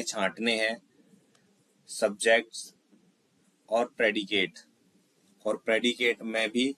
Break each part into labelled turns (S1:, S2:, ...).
S1: छांटने हैं सब्जेक्ट्स और प्रेडिकेट, और प्रेडिकेट में भी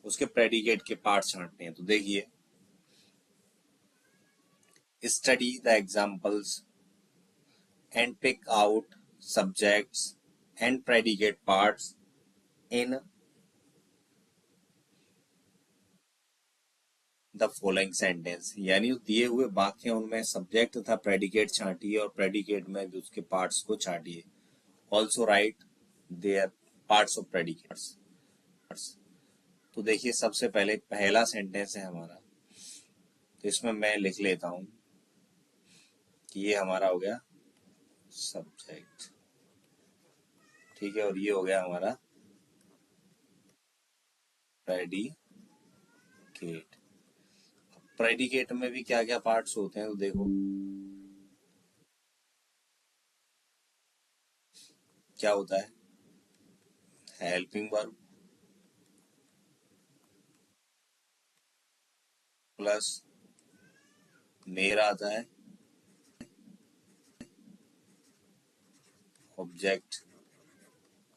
S1: उसके प्रेडिकेट के पार्ट छांटने हैं। तो देखिए, study the examples and pick out subjects and predicate parts in the following sentence। यानी दिए हुए वाक्य उनमें सब्जेक्ट तथा प्रेडिकेट छांटिए और प्रेडिकेट में भी उसके पार्ट्स को छांटिए। Also write their parts of predicates. तो देखिए, सबसे पहले पहला सेंटेंस है हमारा, तो इसमें मैं लिख लेता हूं कि ये हमारा हो गया सब्जेक्ट, ठीक है, और ये हो गया हमारा प्रेडिकेट। प्रेडिकेट में भी क्या क्या पार्ट्स होते हैं, तो देखो क्या होता है, हेल्पिंग वर्ब प्लस मेरा आता है ऑब्जेक्ट,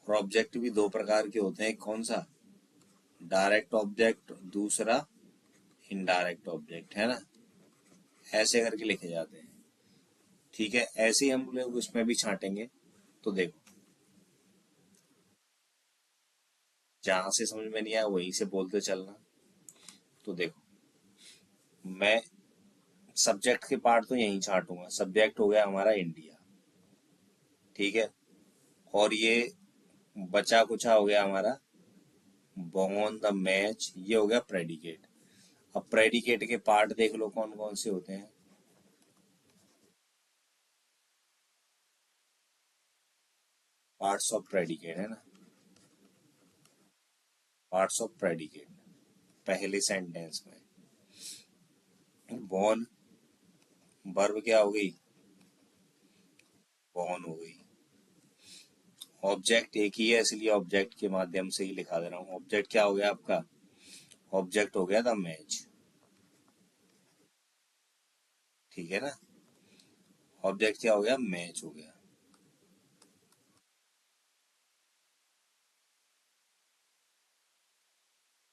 S1: और ऑब्जेक्ट भी दो प्रकार के होते हैं, एक कौन सा, डायरेक्ट ऑब्जेक्ट, दूसरा इनडायरेक्ट ऑब्जेक्ट, है ना, ऐसे करके लिखे जाते हैं। ठीक है, ऐसे ही हम लोग उसमें भी छांटेंगे। तो देखो, जहां से समझ में नहीं आया वहीं से बोलते चलना। तो देखो, मैं सब्जेक्ट के पार्ट तो यहीं छांटूंगा। सब्जेक्ट हो गया हमारा इंडिया, ठीक है, और ये बचा कुचा हो गया हमारा वॉन द मैच, ये हो गया प्रेडिकेट। अब प्रेडिकेट के पार्ट देख लो कौन कौन से होते हैं। पार्ट्स ऑफ प्रेडिकेट है ना, पार्ट्स ऑफ प्रेडिकेट पहले सेंटेंस में बॉर्न, वर्ब क्या हो गई, बॉर्न हो गई। ऑब्जेक्ट एक ही है, इसलिए ऑब्जेक्ट के माध्यम से ही लिखा दे रहा हूं। ऑब्जेक्ट क्या हो गया आपका, ऑब्जेक्ट हो गया द मैच, ठीक है ना, ऑब्जेक्ट क्या हो गया, मैच हो गया।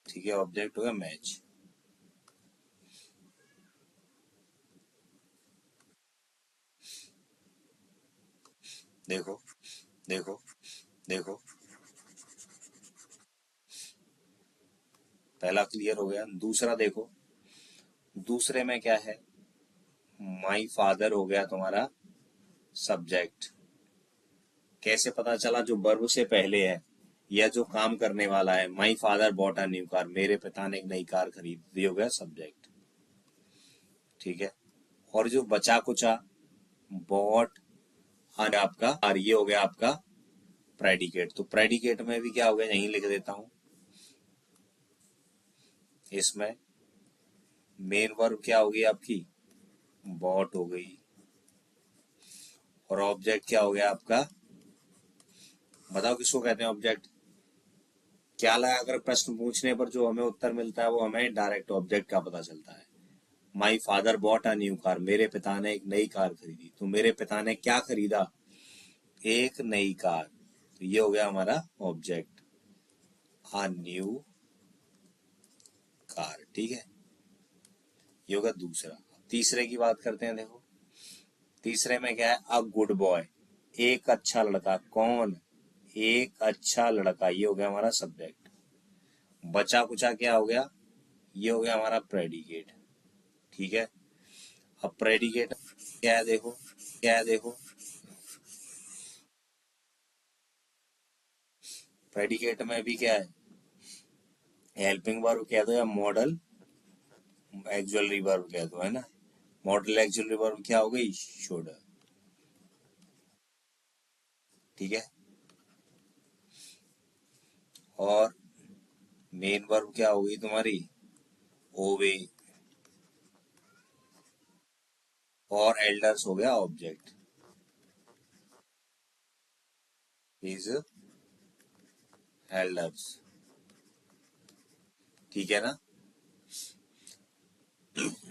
S1: ठीक है, ऑब्जेक्ट हो गया मैच। देखो देखो देखो, पहला क्लियर हो गया। दूसरा देखो, दूसरे में क्या है, माई फादर हो गया तुम्हारा सब्जेक्ट। कैसे पता चला, जो वर्ब से पहले है या जो काम करने वाला है, my father bought a new car, मेरे पिता ने एक नई कार खरीदी, हो गया सब्जेक्ट, ठीक है। और जो बचा कुचा बॉट और आपका, और ये हो गया आपका प्रेडिकेट। तो प्रेडिकेट में भी क्या हो गया, यहीं लिख देता हूं, इसमें मेन वर्ब क्या होगी आपकी, बॉट हो गई, और ऑब्जेक्ट क्या हो गया आपका, बताओ किसको कहते हैं ऑब्जेक्ट। क्या लगा, अगर प्रश्न पूछने पर जो हमें उत्तर मिलता है वो हमें डायरेक्ट ऑब्जेक्ट का पता चलता है। My father bought a new car, मेरे पिता ने एक नई कार खरीदी। तो मेरे पिता ने क्या खरीदा, एक नई कार। तो ये हो गया हमारा ऑब्जेक्ट, अ न्यू कार, ठीक है, ये होगा दूसरा। तीसरे की बात करते हैं। देखो, तीसरे में क्या है, अ गुड बॉय, एक अच्छा लड़का। कौन, एक अच्छा लड़का, ये हो गया हमारा सब्जेक्ट। बचा कुचा क्या हो गया, ये हो गया हमारा प्रेडिकेट, ठीक है। अब प्रेडिकेट क्या है, देखो क्या है, देखो प्रेडिकेट में भी क्या है, हेल्पिंग वर्ब कह दो या मॉडल एक्चुअल वर्ब कह दो, है ना। मॉडल एक्चुअल वर्ब क्या हो गई, शुड, ठीक है। और मेन वर्ब क्या हो गई तुम्हारी, ओवे, और एल्डर्स हो गया ऑब्जेक्ट, इज एल्डर्स, ठीक है ना।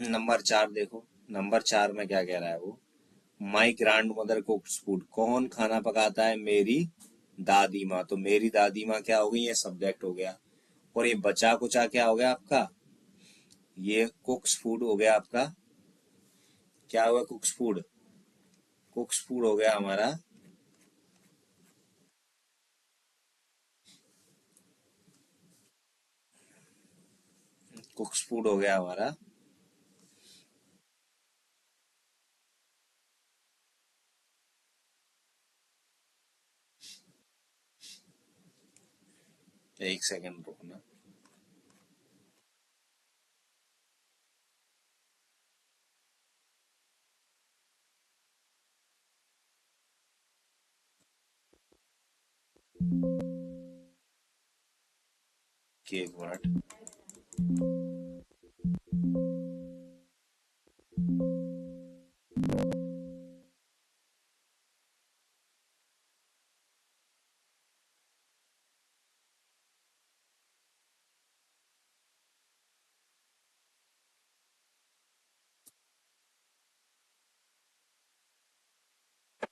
S1: नंबर 4 देखो, नंबर 4 में क्या कह रहा है वो, माई ग्रैंड मदर कुक्स फूड, कौन खाना पकाता है? मेरी दादी माँ। तो मेरी दादी माँ क्या हो गई? ये सब्जेक्ट हो गया। और ये बचा कुचा क्या हो गया आपका? ये कुक्स फूड हो गया आपका। क्या हुआ? कुक्स फूड। कुक्स फूड हो गया हमारा कुक्स फूड हो गया हमारा। एक सेकंड रुकना। एक मिनट।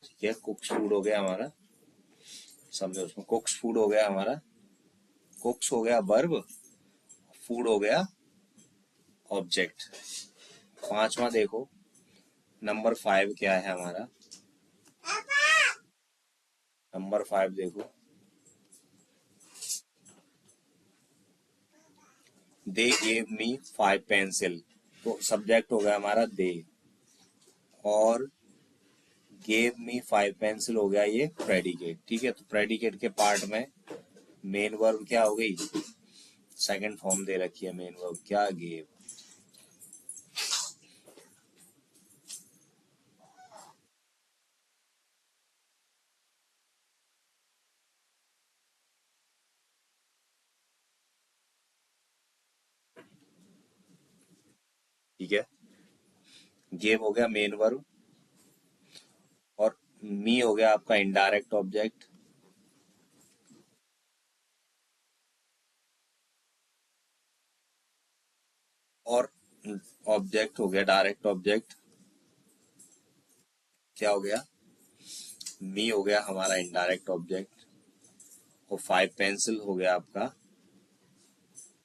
S1: ठीक है, कुक्स फूड हो गया हमारा। समझो, उसमें कुक्स फूड हो गया हमारा। कुक्स हो गया वर्ब, फूड हो गया ऑब्जेक्ट। पांचवा देखो, नंबर 5 क्या है हमारा? नंबर 5 देखो, दे गेव मी 5 पेंसिल। तो सब्जेक्ट हो गया हमारा दे, और गेव मी 5 पेंसिल हो गया ये प्रेडिकेट। ठीक है, तो प्रेडिकेट के पार्ट में मेन वर्ब क्या हो गई? सेकंड फॉर्म दे रखी है मेन वर्ब, क्या? गेव। ठीक है, गेव हो गया मेन वर्ब, और मी हो गया आपका इनडायरेक्ट ऑब्जेक्ट, और ऑब्जेक्ट हो गया डायरेक्ट ऑब्जेक्ट। क्या हो गया? मी हो गया हमारा इनडायरेक्ट ऑब्जेक्ट, और 5 पेंसिल हो गया आपका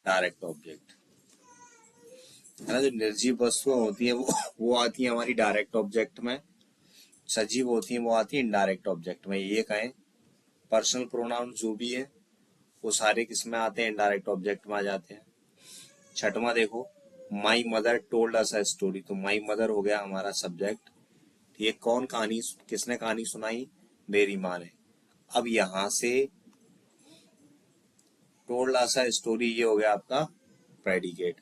S1: डायरेक्ट ऑब्जेक्ट। है ना, जो निर्जीव वस्तुएं होती है वो आती है हमारी डायरेक्ट ऑब्जेक्ट में। सजीव होती है वो आती है इनडायरेक्ट ऑब्जेक्ट में। ये कहें पर्सनल प्रोनाउन जो भी है वो सारे किस में आते हैं? इनडायरेक्ट ऑब्जेक्ट में आ जाते हैं। छठवां देखो, my mother told us a story. तो माई मदर हो गया हमारा सब्जेक्ट। ये कौन कहानी, किसने कहानी सुनाई? मेरी माँ ने। अब यहां से टोल्ड अस अ स्टोरी, ये हो गया आपका प्रेडिकेट।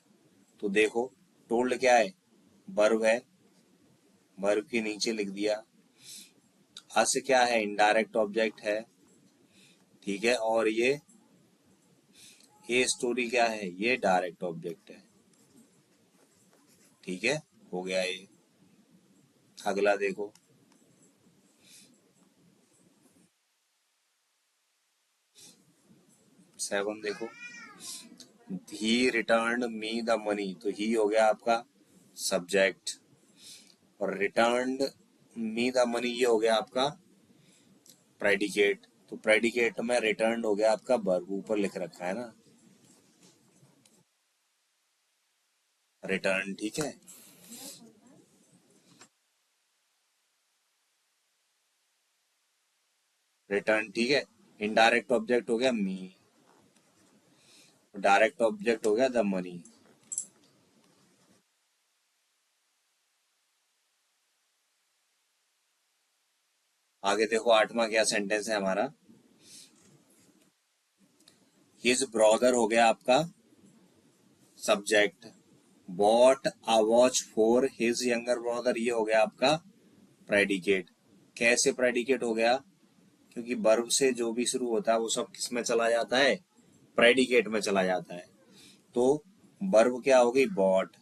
S1: तो देखो, टोल्ड क्या है? वर्ब है, वर्ब के नीचे लिख दिया। अस क्या है? इनडायरेक्ट ऑब्जेक्ट है। ठीक है, और ये स्टोरी क्या है? ये डायरेक्ट ऑब्जेक्ट है। ठीक है, हो गया ये। अगला देखो, 7 देखो, ही रिटर्न मी द मनी। तो ही हो गया आपका सब्जेक्ट, और रिटर्न मी द मनी ये हो गया आपका प्रेडिकेट। तो प्रेडिकेट में रिटर्न हो गया आपका वर्ब, ऊपर लिख रखा है ना, रिटर्न। ठीक है, रिटर्न। ठीक है, इनडायरेक्ट ऑब्जेक्ट हो गया मी, डायरेक्ट ऑब्जेक्ट हो गया द मनी। आगे देखो, 8वां क्या सेंटेंस है हमारा? हिज ब्रदर हो गया आपका subject, bought a watch for his younger brother, ये हो गया आपका प्रेडिकेट। कैसे प्रेडिकेट हो गया? क्योंकि वर्ब से जो भी शुरू होता है वो सब किस में चला जाता है? प्रेडिकेट में चला जाता है। तो वर्ब क्या हो गई? बॉट।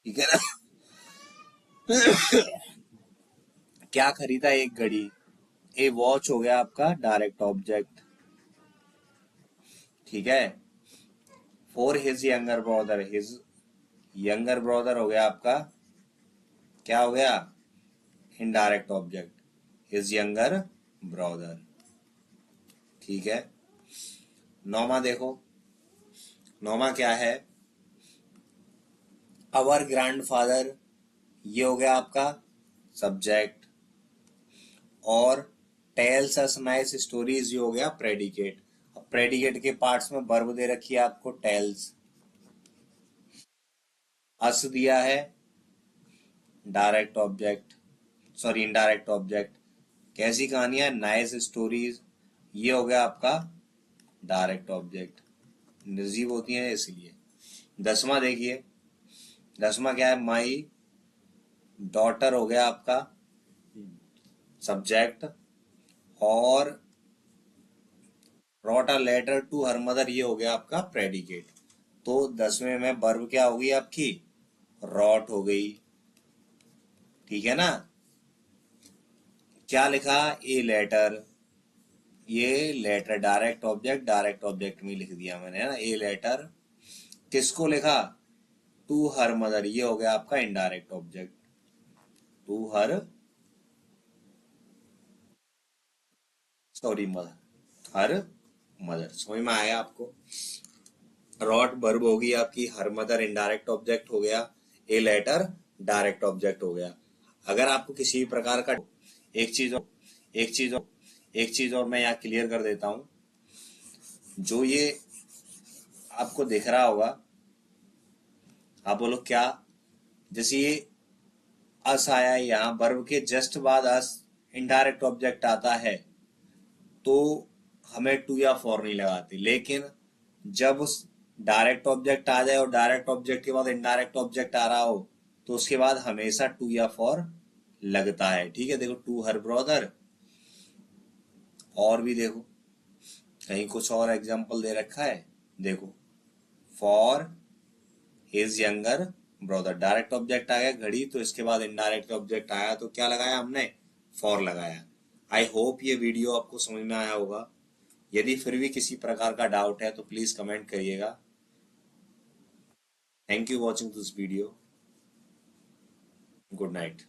S1: ठीक है ना? क्या खरीदा? एक घड़ी। ए वॉच हो गया आपका डायरेक्ट ऑब्जेक्ट। ठीक है, for his younger brother, his younger brother हो गया आपका, क्या हो गया, indirect object, his younger brother. ठीक है, नौमा देखो, नौमा क्या है, अवर ग्रैंडफादर, ये हो गया आपका सब्जेक्ट, और टेल्स अस नाइस स्टोरीज ये हो गया प्रेडिकेट। अब प्रेडिकेट के पार्ट्स में वर्ब दे रखी है आपको टेल्स, अस दिया है direct object, sorry indirect object, कैसी कहानियां, नाइस स्टोरीज, ये हो गया आपका डायरेक्ट ऑब्जेक्ट, निर्जीव होती है इसलिए। 10वां देखिए, 10वां क्या है, माई डॉटर हो गया आपका सब्जेक्ट, और wrote a letter to her mother ये हो गया आपका प्रेडिकेट। तो 10वें में वर्ब क्या होगी आपकी, रॉट हो गई। ठीक है ना, क्या लिखा, ए लेटर, ये लेटर डायरेक्ट ऑब्जेक्ट में लिख दिया मैंने, है ना, ए लेटर, किसको लिखा, टू हर मदर, ये हो गया आपका indirect object, to her, sorry mother, her mother, समझ में आया आपको। रॉट वर्ब होगी आपकी, हर मदर इनडायरेक्ट ऑब्जेक्ट हो गया, ए लेटर डायरेक्ट ऑब्जेक्ट हो गया। अगर आपको किसी प्रकार का एक चीज और, एक चीज और, एक चीज और मैं यहाँ क्लियर कर देता हूं, जो ये आपको दिख रहा होगा, आप बोलो क्या, जैसे ये अस आया यहाँ वर्ब के जस्ट बाद अस इनडायरेक्ट ऑब्जेक्ट आता है, तो हमें टू या फॉर नहीं लगाती, लेकिन जब उस डायरेक्ट ऑब्जेक्ट आ जाए और डायरेक्ट ऑब्जेक्ट के बाद इनडायरेक्ट ऑब्जेक्ट आ रहा हो, तो उसके बाद हमेशा टू या फॉर लगता है। ठीक है, देखो टू हर ब्रदर, और भी देखो कहीं कुछ और एग्जांपल दे रखा है, देखो for his younger brother, direct object आ गया घड़ी, तो इसके बाद इनडायरेक्ट ऑब्जेक्ट आया, तो क्या लगाया हमने, फॉर लगाया। आई होप ये वीडियो आपको समझ में आया होगा। यदि फिर भी किसी प्रकार का डाउट है तो प्लीज कमेंट करिएगा। Thank you watching this video, good night.